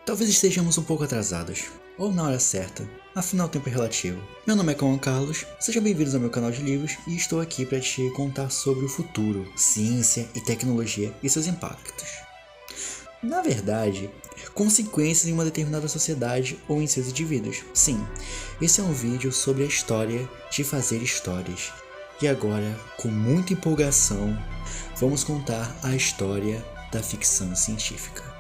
Talvez estejamos um pouco atrasados, ou na hora certa, afinal o tempo é relativo. Meu nome é Juan Carlos, sejam bem-vindos ao meu canal de livros e estou aqui para te contar sobre o futuro, ciência e tecnologia e seus impactos. Na verdade, consequências em uma determinada sociedade ou em seus indivíduos. Sim, esse é um vídeo sobre a história de fazer histórias. E agora, com muita empolgação, vamos contar a história da ficção científica.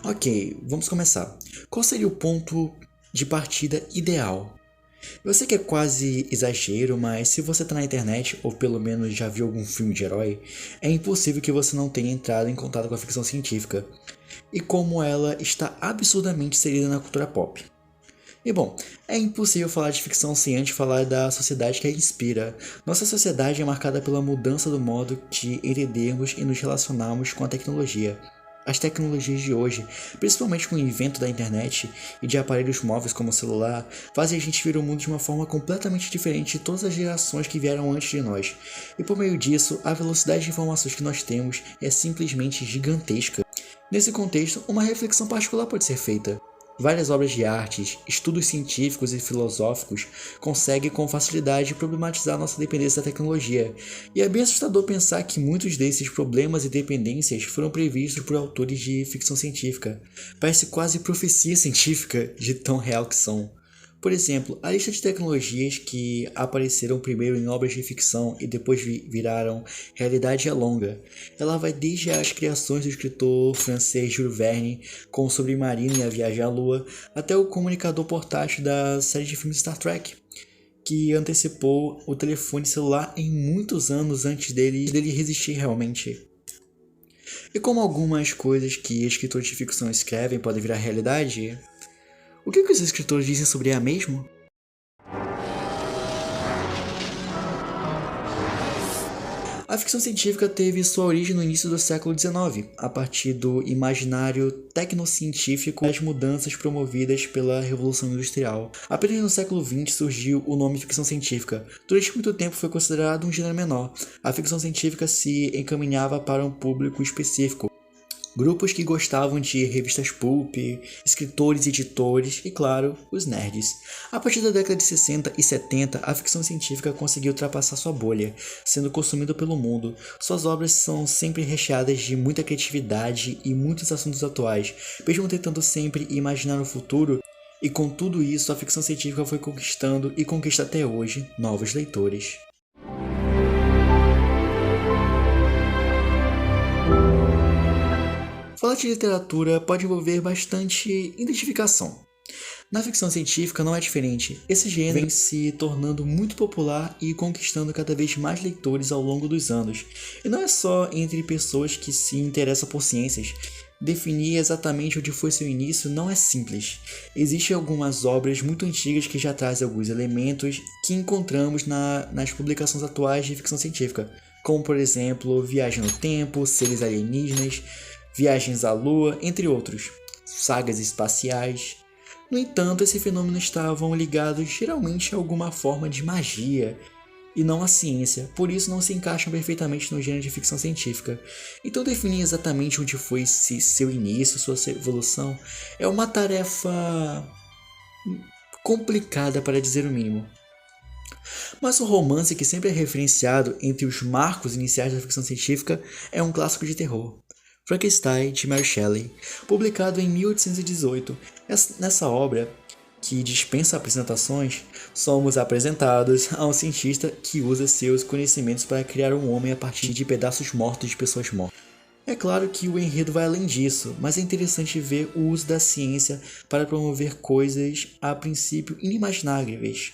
Ok, vamos começar. Qual seria o ponto de partida ideal? Eu sei que é quase exagero, mas se você tá na internet, ou pelo menos já viu algum filme de herói, é impossível que você não tenha entrado em contato com a ficção científica e como ela está absurdamente inserida na cultura pop. E bom, é impossível falar de ficção sem antes falar da sociedade que a inspira. Nossa sociedade é marcada pela mudança do modo de entendermos e nos relacionarmos com a tecnologia. As tecnologias de hoje, principalmente com o invento da internet e de aparelhos móveis como o celular, fazem a gente ver o mundo de uma forma completamente diferente de todas as gerações que vieram antes de nós. E por meio disso, a velocidade de informações que nós temos é simplesmente gigantesca. Nesse contexto, uma reflexão particular pode ser feita. Várias obras de artes, estudos científicos e filosóficos conseguem com facilidade problematizar nossa dependência da tecnologia, e é bem assustador pensar que muitos desses problemas e dependências foram previstos por autores de ficção científica. Parece quase profecia científica de tão real que são. Por exemplo, a lista de tecnologias que apareceram primeiro em obras de ficção e depois viraram realidade é longa. Ela vai desde as criações do escritor francês Jules Verne, com o submarino e a viagem à lua, até o comunicador portátil da série de filmes Star Trek, que antecipou o telefone celular em muitos anos antes dele resistir realmente. E como algumas coisas que escritores de ficção escrevem podem virar realidade, o que os escritores dizem sobre ela mesmo? A ficção científica teve sua origem no início do século XIX, a partir do imaginário tecnocientífico e das mudanças promovidas pela Revolução Industrial. Apenas no século XX surgiu o nome ficção científica. Durante muito tempo foi considerado um gênero menor. A ficção científica se encaminhava para um público específico. Grupos que gostavam de revistas pulp, escritores e editores e, claro, os nerds. A partir da década de 60 e 70, a ficção científica conseguiu ultrapassar sua bolha, sendo consumida pelo mundo. Suas obras são sempre recheadas de muita criatividade e muitos assuntos atuais, mesmo tentando sempre imaginar o futuro, e com tudo isso a ficção científica foi conquistando e conquista até hoje novos leitores. Falar de literatura pode envolver bastante identificação. Na ficção científica não é diferente. Esse gênero vem se tornando muito popular e conquistando cada vez mais leitores ao longo dos anos. E não é só entre pessoas que se interessam por ciências. Definir exatamente onde foi seu início não é simples. Existem algumas obras muito antigas que já trazem alguns elementos que encontramos nas publicações atuais de ficção científica, como por exemplo Viagem no Tempo, Seres Alienígenas, Viagens à Lua, entre outros, sagas espaciais. No entanto, esses fenômenos estavam ligados geralmente a alguma forma de magia e não à ciência, por isso não se encaixam perfeitamente no gênero de ficção científica. Então definir exatamente onde foi seu início, sua evolução, é uma tarefa complicada para dizer o mínimo. Mas o romance que sempre é referenciado entre os marcos iniciais da ficção científica é um clássico de terror. Frankenstein, de Mary Shelley, publicado em 1818. Nessa obra, que dispensa apresentações, somos apresentados a um cientista que usa seus conhecimentos para criar um homem a partir de pedaços mortos de pessoas mortas. É claro que o enredo vai além disso, mas é interessante ver o uso da ciência para promover coisas a princípio inimagináveis.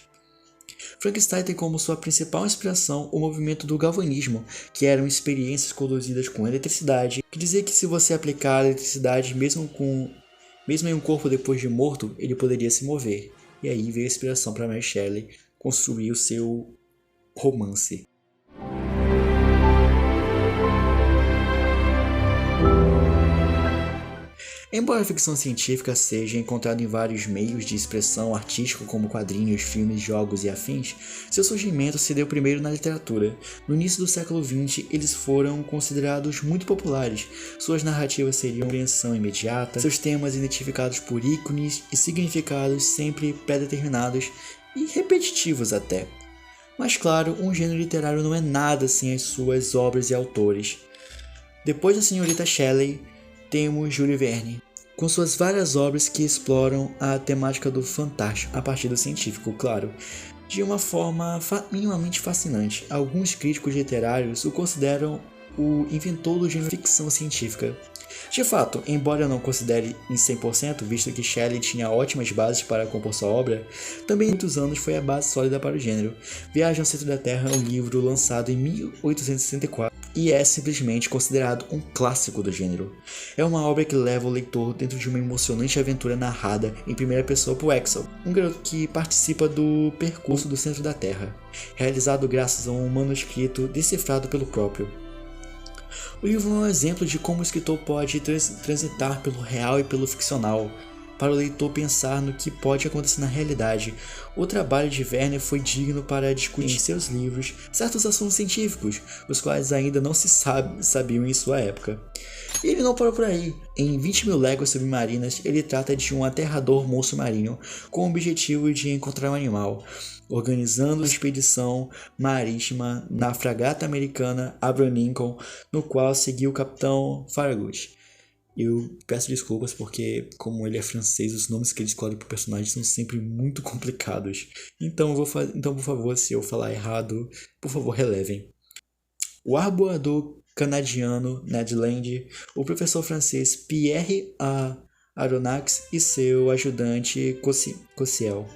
Frankenstein tem como sua principal inspiração o movimento do galvanismo, que eram experiências conduzidas com eletricidade, que dizia que se você aplicar a eletricidade mesmo em um corpo depois de morto, ele poderia se mover. E aí veio a inspiração para Mary Shelley construir o seu romance. Embora a ficção científica seja encontrada em vários meios de expressão artístico como quadrinhos, filmes, jogos e afins, seu surgimento se deu primeiro na literatura. No início do século XX, eles foram considerados muito populares. Suas narrativas seriam compreensão imediata, seus temas identificados por ícones e significados sempre pré-determinados e repetitivos até. Mas claro, um gênero literário não é nada sem as suas obras e autores. Depois da senhorita Shelley, temos Júlio Verne, com suas várias obras que exploram a temática do fantástico a partir do científico, claro, de uma forma minimamente fascinante. Alguns críticos literários o consideram o inventor do gênero ficção científica. De fato, embora eu não considere em 100%, visto que Shelley tinha ótimas bases para compor sua obra, também em muitos anos foi a base sólida para o gênero. Viagem ao Centro da Terra é um livro lançado em 1864 e é simplesmente considerado um clássico do gênero. É uma obra que leva o leitor dentro de uma emocionante aventura narrada em primeira pessoa por Axel, um garoto que participa do percurso do Centro da Terra, realizado graças a um manuscrito decifrado pelo próprio. O livro é um exemplo de como o escritor pode transitar pelo real e pelo ficcional, para o leitor pensar no que pode acontecer na realidade. O trabalho de Verne foi digno para discutir em seus livros certos assuntos científicos, os quais ainda não se sabiam em sua época. E ele não parou por aí. Em 20.000 Léguas Submarinas, ele trata de um aterrador monstro marinho com o objetivo de encontrar um animal, organizando uma expedição marítima na fragata americana Abraham Lincoln, no qual seguiu o capitão Farragut. Eu peço desculpas porque, como ele é francês, os nomes que ele escolhe para o personagem são sempre muito complicados. Então, por favor, se eu falar errado, por favor, relevem. O arboador canadiano Ned Land, o professor francês Pierre Aronnax e seu ajudante Cossiel.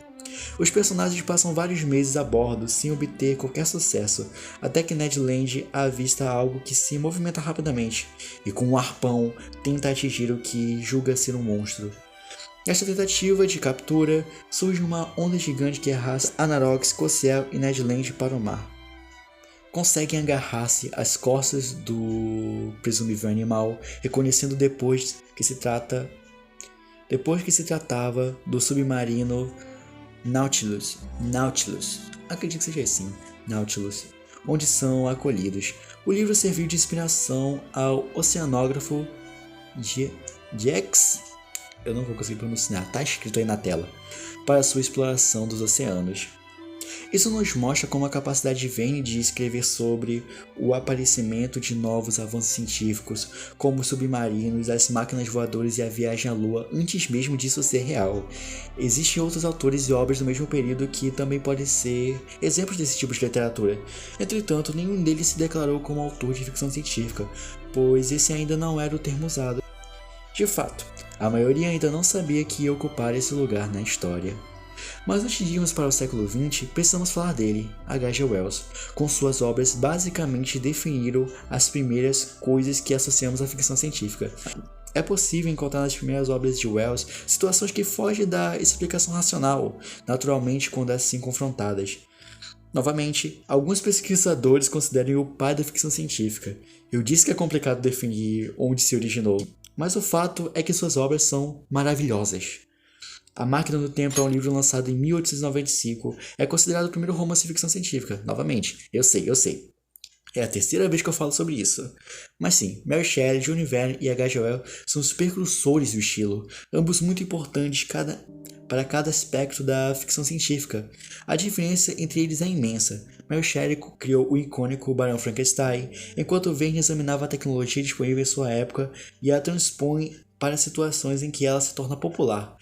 Os personagens passam vários meses a bordo sem obter qualquer sucesso, até que Ned Land avista algo que se movimenta rapidamente e com um arpão tenta atingir o que julga ser um monstro. Nesta tentativa de captura, surge uma onda gigante que arrasta Anarox, Cossiel e Ned Land para o mar. Conseguem agarrar-se às costas do presumível animal, reconhecendo depois que se tratava do submarino Nautilus, acredito que seja assim, Nautilus, onde são acolhidos. O livro serviu de inspiração ao oceanógrafo Jacques, eu não vou conseguir pronunciar, tá escrito aí na tela, para sua exploração dos oceanos. Isso nos mostra como a capacidade de Verne de escrever sobre o aparecimento de novos avanços científicos, como os submarinos, as máquinas voadoras e a viagem à Lua, antes mesmo disso ser real. Existem outros autores e obras do mesmo período que também podem ser exemplos desse tipo de literatura. Entretanto, nenhum deles se declarou como autor de ficção científica, pois esse ainda não era o termo usado. De fato, a maioria ainda não sabia que ia ocupar esse lugar na história. Mas antes de irmos para o século XX, precisamos falar dele, H.G. Wells. Com suas obras basicamente definiram as primeiras coisas que associamos à ficção científica. É possível encontrar nas primeiras obras de Wells situações que fogem da explicação racional, naturalmente quando assim confrontadas. Novamente, alguns pesquisadores consideram o pai da ficção científica. Eu disse que é complicado definir onde se originou, mas o fato é que suas obras são maravilhosas. A Máquina do Tempo é um livro lançado em 1895. É considerado o primeiro romance de ficção científica. Novamente, eu sei. É a terceira vez que eu falo sobre isso. Mas sim, Mary Shelley, Júlio Verne e H.G. Wells são os precursores do estilo, ambos muito importantes para cada aspecto da ficção científica. A diferença entre eles é imensa. Mary Shelley criou o icônico Barão Frankenstein, enquanto Verne examinava a tecnologia disponível em sua época e a transpõe para situações em que ela se torna popular,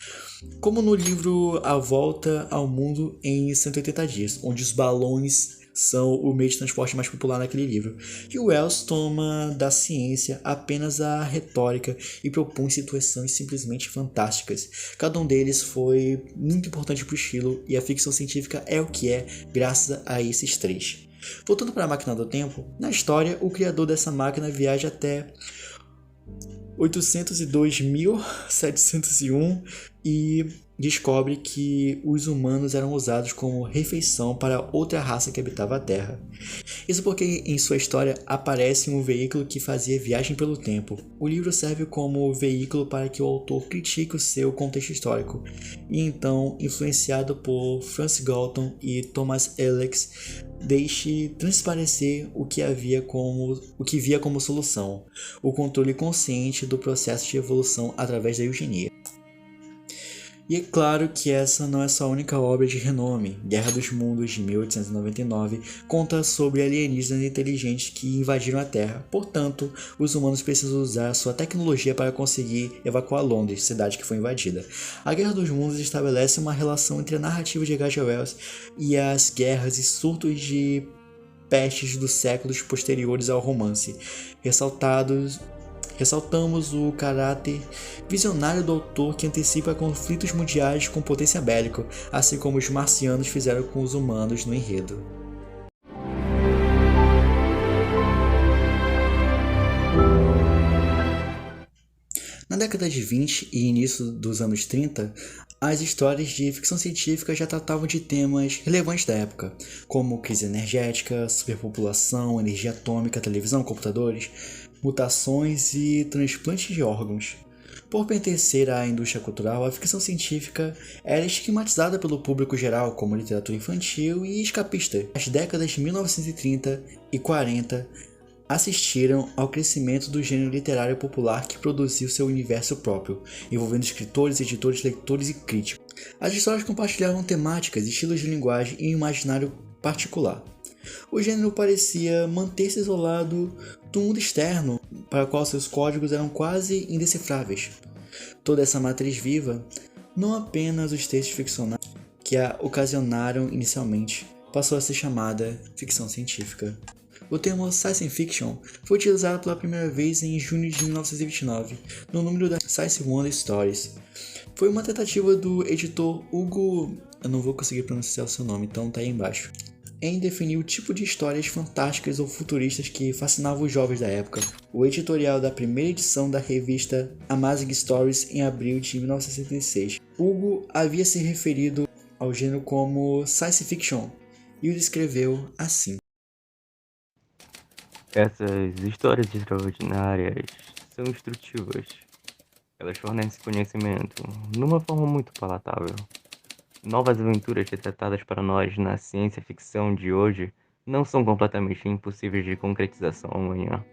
como no livro A Volta ao Mundo em 180 Dias, onde os balões são o meio de transporte mais popular naquele livro. E o Wells toma da ciência apenas a retórica e propõe situações simplesmente fantásticas. Cada um deles foi muito importante para o estilo, e a ficção científica é o que é graças a esses três. Voltando para a Máquina do Tempo, na história, o criador dessa máquina viaja até 802.701 e descobre que os humanos eram usados como refeição para outra raça que habitava a Terra. Isso porque em sua história aparece um veículo que fazia viagem pelo tempo. O livro serve como veículo para que o autor critique o seu contexto histórico, e então, influenciado por Francis Galton e Thomas Alex, deixe transparecer o que via como solução: o controle consciente do processo de evolução através da eugenia. E é claro que essa não é sua única obra de renome. Guerra dos Mundos, de 1899, conta sobre alienígenas inteligentes que invadiram a Terra. Portanto, os humanos precisam usar sua tecnologia para conseguir evacuar Londres, cidade que foi invadida. A Guerra dos Mundos estabelece uma relação entre a narrativa de H.G. Wells e as guerras e surtos de pestes dos séculos posteriores ao romance, ressaltamos o caráter visionário do autor que antecipa conflitos mundiais com potência bélica, assim como os marcianos fizeram com os humanos no enredo. Na década de 20 e início dos anos 30, as histórias de ficção científica já tratavam de temas relevantes da época, como crise energética, superpopulação, energia atômica, televisão, computadores, mutações e transplantes de órgãos. Por pertencer à indústria cultural, a ficção científica era estigmatizada pelo público geral como literatura infantil e escapista. As décadas de 1930 e 40 assistiram ao crescimento do gênero literário popular que produziu seu universo próprio, envolvendo escritores, editores, leitores e críticos. As histórias compartilhavam temáticas, estilos de linguagem e um imaginário particular. O gênero parecia manter-se isolado do mundo externo, para o qual seus códigos eram quase indecifráveis. Toda essa matriz viva, não apenas os textos ficcionais que a ocasionaram inicialmente, passou a ser chamada ficção científica. O termo Science Fiction foi utilizado pela primeira vez em junho de 1929, no número da Science Wonder Stories. Foi uma tentativa do editor Hugo... eu não vou conseguir pronunciar o seu nome, então tá aí embaixo. Em definir o tipo de histórias fantásticas ou futuristas que fascinavam os jovens da época. O editorial da primeira edição da revista Amazing Stories em abril de 1966. Hugo havia se referido ao gênero como Science Fiction e o descreveu assim. Essas histórias extraordinárias são instrutivas. Elas fornecem conhecimento numa forma muito palatável. Novas aventuras retratadas para nós na ciência-ficção de hoje não são completamente impossíveis de concretização amanhã.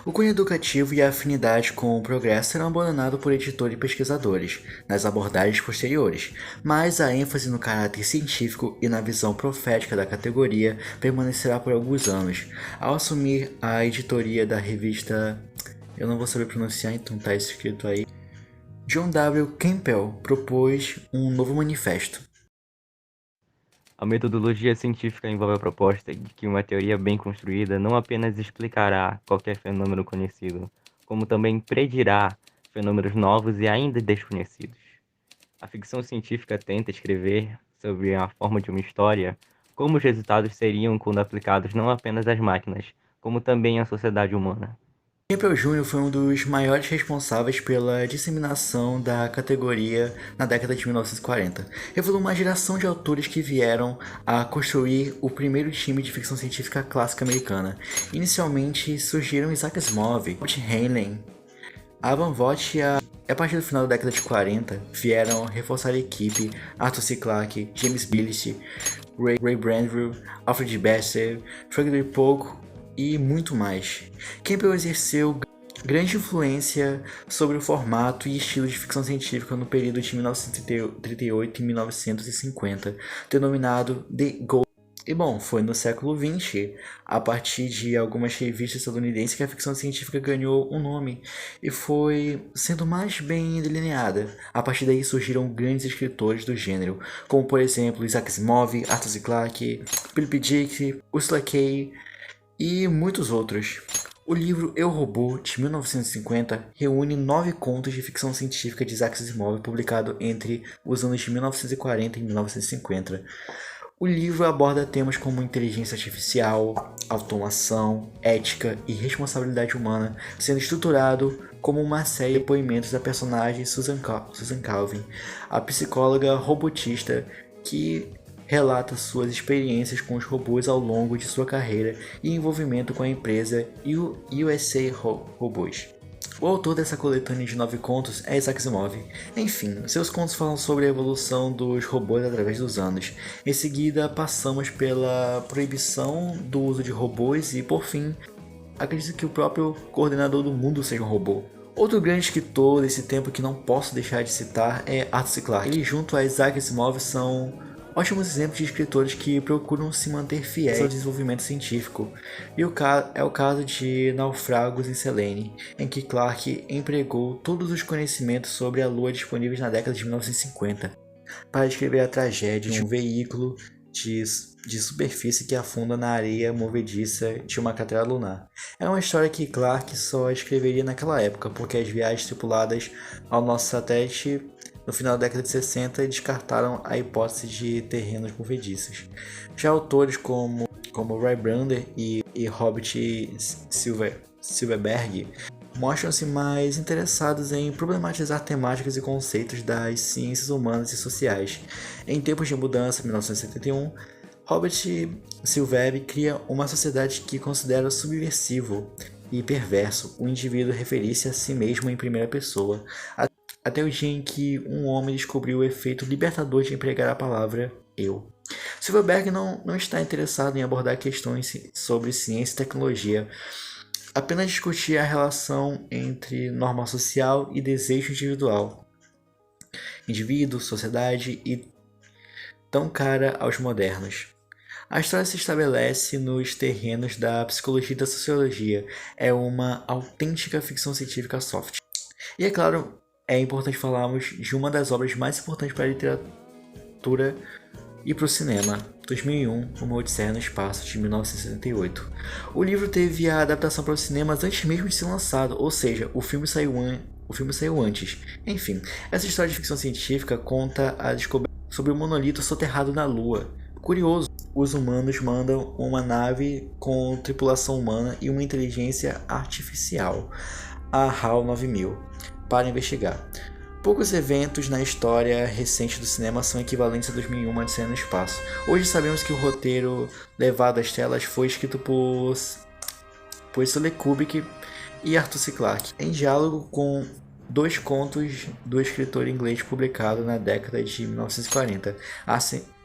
O cunho educativo e a afinidade com o progresso serão abandonados por editores e pesquisadores nas abordagens posteriores, mas a ênfase no caráter científico e na visão profética da categoria permanecerá por alguns anos. Ao assumir a editoria da revista, eu não vou saber pronunciar, então tá escrito aí, John W. Campbell propôs um novo manifesto. A metodologia científica envolve a proposta de que uma teoria bem construída não apenas explicará qualquer fenômeno conhecido, como também predirá fenômenos novos e ainda desconhecidos. A ficção científica tenta escrever sobre a forma de uma história como os resultados seriam quando aplicados não apenas às máquinas, como também à sociedade humana. Campbell Jr. foi um dos maiores responsáveis pela disseminação da categoria na década de 1940. Revelou uma geração de autores que vieram a construir o primeiro time de ficção científica clássica americana. Inicialmente surgiram Isaac Asimov, Robert Heinlein, Alan Watt e a partir do final da década de 40 vieram reforçar a equipe Arthur C. Clarke, James Billish, Ray Bradbury, Alfred Bester, Frederick Pogue e muito mais. Campbell exerceu grande influência sobre o formato e estilo de ficção científica no período de 1938 e 1950, denominado The Gold. E bom, foi no século XX, a partir de algumas revistas estadunidenses, que a ficção científica ganhou um nome e foi sendo mais bem delineada. A partir daí surgiram grandes escritores do gênero, como por exemplo Isaac Asimov, Arthur C. Clarke, Philip Dick, Ursula K. e muitos outros. O livro Eu, Robô, de 1950, reúne 9 contos de ficção científica de Isaac Asimov, publicado entre os anos de 1940 e 1950. O livro aborda temas como inteligência artificial, automação, ética e responsabilidade humana, sendo estruturado como uma série de depoimentos da personagem Susan Calvin, a psicóloga robotista que relata suas experiências com os robôs ao longo de sua carreira e envolvimento com a empresa USA Robôs. O autor dessa coletânea de 9 contos é Isaac Asimov. Enfim, seus contos falam sobre a evolução dos robôs através dos anos. Em seguida, passamos pela proibição do uso de robôs e, por fim, acredito que o próprio coordenador do mundo seja um robô. Outro grande escritor desse tempo que não posso deixar de citar é Arthur C. Clarke. Ele junto a Isaac Asimov são ótimos exemplos de escritores que procuram se manter fiéis ao desenvolvimento científico, e é o caso de Náufragos em Selene, em que Clarke empregou todos os conhecimentos sobre a Lua disponíveis na década de 1950 para descrever a tragédia de um veículo de superfície que afunda na areia movediça de uma cratera lunar. É uma história que Clarke só escreveria naquela época, porque as viagens tripuladas ao nosso satélite no final da década de 60 descartaram a hipótese de terrenos movediços. Já autores como Ray Brander e Robert Silverberg mostram-se mais interessados em problematizar temáticas e conceitos das ciências humanas e sociais. Em Tempos de Mudança, 1971, Robert Silverberg cria uma sociedade que considera subversivo e perverso o indivíduo referir-se a si mesmo em primeira pessoa, até o dia em que um homem descobriu o efeito libertador de empregar a palavra eu. Silverberg não está interessado em abordar questões sobre ciência e tecnologia, apenas discutir a relação entre norma social e desejo individual, indivíduo, sociedade e tão cara aos modernos. A história se estabelece nos terrenos da psicologia e da sociologia. É uma autêntica ficção científica soft. E é claro, é importante falarmos de uma das obras mais importantes para a literatura e para o cinema, 2001, Uma Odisseia no Espaço, de 1968. O livro teve a adaptação para os cinemas antes mesmo de ser lançado, ou seja, o filme saiu antes. Enfim, essa história de ficção científica conta a descoberta sobre o monolito soterrado na Lua. Curioso, os humanos mandam uma nave com tripulação humana e uma inteligência artificial, a HAL 9000, para investigar. Poucos eventos na história recente do cinema são equivalentes a 2001, Uma Odisseia no Espaço. Hoje sabemos que o roteiro levado às telas foi escrito por Stanley Kubrick e Arthur C. Clarke, em diálogo com 2 contos do escritor inglês publicado na década de 1940,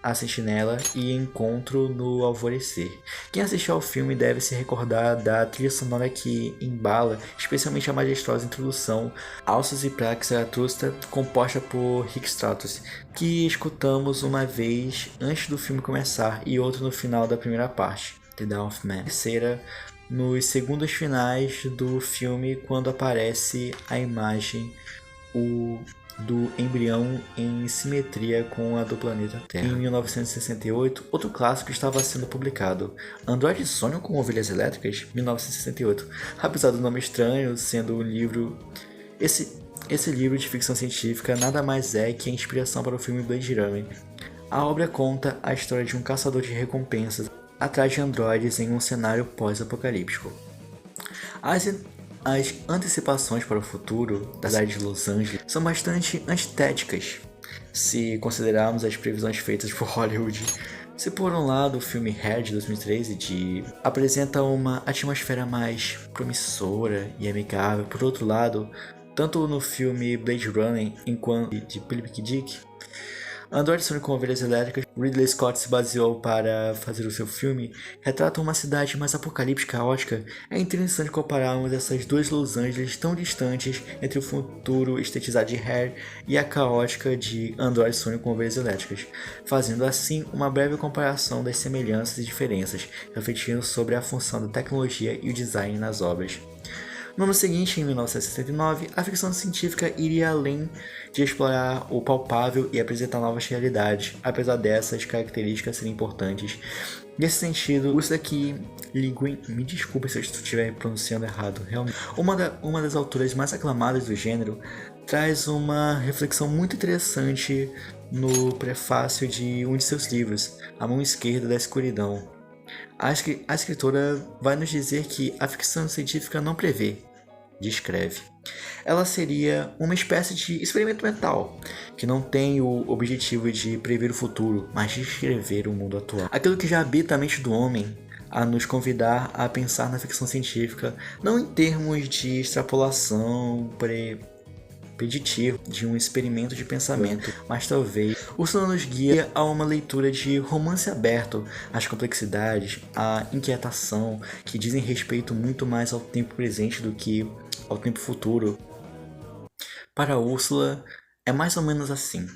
A Sentinela e Encontro no Alvorecer. Quem assistiu ao filme deve se recordar da trilha sonora que embala, especialmente a majestosa introdução Alços e Pragas Zaratustra, composta por Rick Stratus, que escutamos uma vez antes do filme começar e outra no final da primeira parte, The Dawn of Man. Terceira, nos segundos finais do filme, quando aparece a imagem do embrião em simetria com a do planeta Terra. Em 1968, outro clássico estava sendo publicado, Android Sonham com Ovelhas Elétricas, 1968. Apesar do nome estranho, sendo um livro... Esse livro de ficção científica nada mais é que a inspiração para o filme Blade Runner. A obra conta a história de um caçador de recompensas atrás de androides em um cenário pós-apocalíptico. As antecipações para o futuro da cidade de Los Angeles são bastante antitéticas, se considerarmos as previsões feitas por Hollywood. Se por um lado o filme Hair de 2013 apresenta uma atmosfera mais promissora e amigável, por outro lado, tanto no filme Blade Runner quanto de Philip K. Dick, Android Sonham com Ovelhas Elétricas, Ridley Scott se baseou para fazer o seu filme, retrata uma cidade mais apocalíptica e caótica. É interessante compararmos essas duas Los Angeles tão distantes entre o futuro estetizado de Hair e a caótica de Android Sonham com Ovelhas Elétricas, fazendo assim uma breve comparação das semelhanças e diferenças, refletindo sobre a função da tecnologia e o design nas obras. No ano seguinte, em 1969, a ficção científica iria além de explorar o palpável e apresentar novas realidades, apesar dessas características serem importantes. Nesse sentido, o daqui, Li Guin, me desculpe se eu estiver pronunciando errado, realmente. Uma das autoras mais aclamadas do gênero traz uma reflexão muito interessante no prefácio de um de seus livros, A Mão Esquerda da Escuridão. A escritora vai nos dizer que a ficção científica não prevê, descreve. Ela seria uma espécie de experimento mental, que não tem o objetivo de prever o futuro, mas de descrever o mundo atual. Aquilo que já habita a mente do homem, a nos convidar a pensar na ficção científica, não em termos de extrapolação preditivo de um experimento de pensamento, mas talvez Úrsula nos guia a uma leitura de romance aberto às complexidades, à inquietação, que dizem respeito muito mais ao tempo presente do que ao tempo futuro. Para Úrsula, é mais ou menos assim.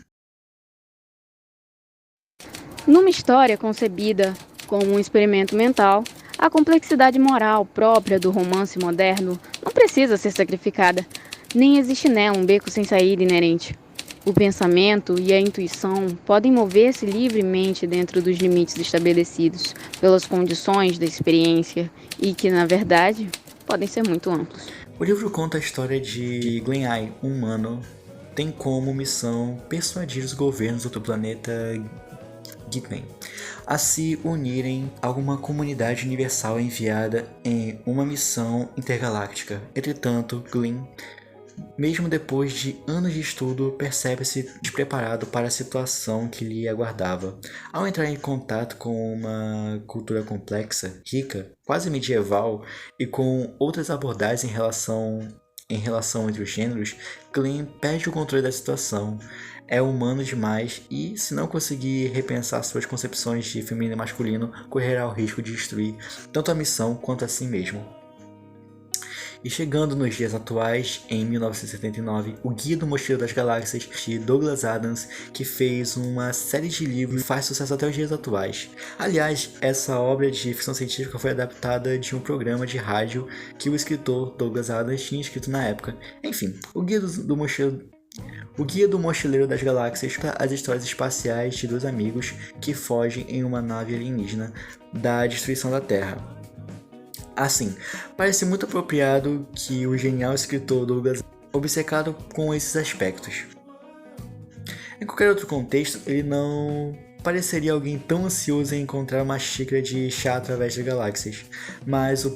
Numa história concebida como um experimento mental, a complexidade moral própria do romance moderno não precisa ser sacrificada, nem existe nela um beco sem saída inerente. O pensamento e a intuição podem mover-se livremente dentro dos limites estabelecidos pelas condições da experiência e que, na verdade, podem ser muito amplos. O livro conta a história de Gleneye, um humano, tem como missão persuadir os governos do planeta Gitmen a se unirem a uma comunidade universal enviada em uma missão intergaláctica. Entretanto, Glenn, mesmo depois de anos de estudo, percebe-se despreparado para a situação que lhe aguardava. Ao entrar em contato com uma cultura complexa, rica, quase medieval e com outras abordagens em relação entre os gêneros, Glenn perde o controle da situação. É humano demais e, se não conseguir repensar suas concepções de feminino e masculino, correrá o risco de destruir tanto a missão quanto a si mesmo. E chegando nos dias atuais, em 1979, o Guia do Mochileiro das Galáxias, de Douglas Adams, que fez uma série de livros e faz sucesso até os dias atuais. Aliás, essa obra de ficção científica foi adaptada de um programa de rádio que o escritor Douglas Adams tinha escrito na época. Enfim, o Guia do Mochileiro das Galáxias conta as histórias espaciais de dois amigos que fogem em uma nave alienígena da destruição da Terra. Assim, parece muito apropriado que o genial escritor Douglas obcecado com esses aspectos. Em qualquer outro contexto, ele não pareceria alguém tão ansioso em encontrar uma xícara de chá através de galáxias, mas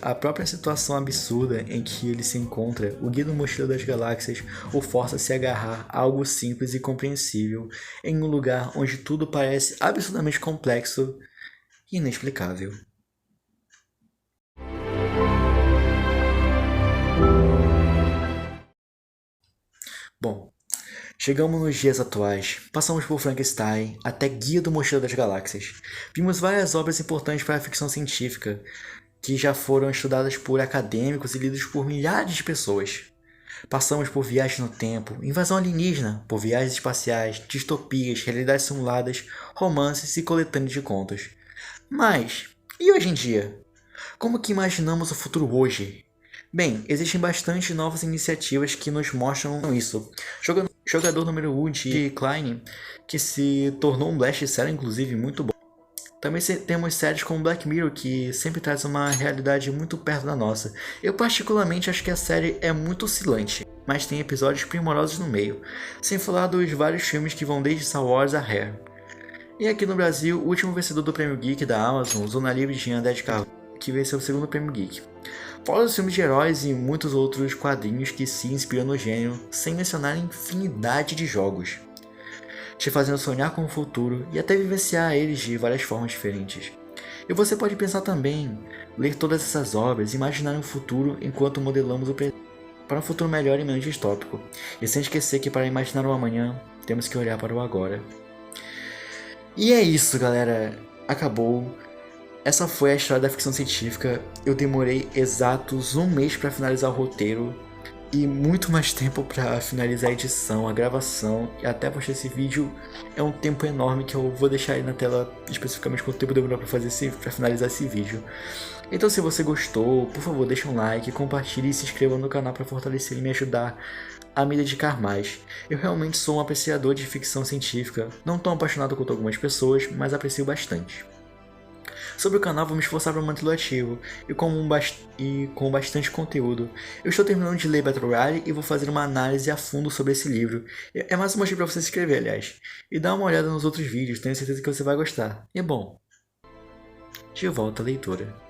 a própria situação absurda em que ele se encontra, o Guia do Mochileiro das Galáxias, o força a se agarrar a algo simples e compreensível em um lugar onde tudo parece absurdamente complexo e inexplicável. Bom, chegamos nos dias atuais, passamos por Frankenstein até Guia do Mochileiro das Galáxias. Vimos várias obras importantes para a ficção científica, que já foram estudadas por acadêmicos e lidas por milhares de pessoas. Passamos por viagem no tempo, invasão alienígena, por viagens espaciais, distopias, realidades simuladas, romances e coletâneas de contos. Mas, e hoje em dia? Como que imaginamos o futuro hoje? Bem, existem bastante novas iniciativas que nos mostram isso. Jogador número 1 de Klein, que se tornou um best-seller, inclusive, muito bom. Também temos séries como Black Mirror, que sempre traz uma realidade muito perto da nossa. Eu particularmente acho que a série é muito oscilante, mas tem episódios primorosos no meio. Sem falar dos vários filmes que vão desde Star Wars a Hair. E aqui no Brasil, o último vencedor do Prêmio Geek da Amazon, Zona Livre de André de Carvalho, que venceu o segundo Prêmio Geek. Fora os filmes de heróis e muitos outros quadrinhos que se inspiram no gênero, sem mencionar a infinidade de jogos, te fazendo sonhar com o futuro e até vivenciar eles de várias formas diferentes. E você pode pensar também, ler todas essas obras e imaginar um futuro enquanto modelamos o presente para um futuro melhor e menos distópico, e sem esquecer que para imaginar o amanhã, temos que olhar para o agora. E é isso, galera, acabou. Essa foi a história da ficção científica. Eu demorei exatos um mês para finalizar o roteiro e muito mais tempo para finalizar a edição, a gravação e até postar esse vídeo. É um tempo enorme que eu vou deixar aí na tela especificamente quanto tempo demorou para finalizar esse vídeo. Então, se você gostou, por favor, deixa um like, compartilhe e se inscreva no canal para fortalecer e me ajudar a me dedicar mais. Eu realmente sou um apreciador de ficção científica, não tão apaixonado quanto algumas pessoas, mas aprecio bastante. Sobre o canal, vou me esforçar para mantê-lo ativo e com bastante conteúdo. Eu estou terminando de ler Battle Royale e vou fazer uma análise a fundo sobre esse livro. É mais um motivo para você se inscrever, aliás. E dar uma olhada nos outros vídeos, tenho certeza que você vai gostar. E é bom. De volta à leitura.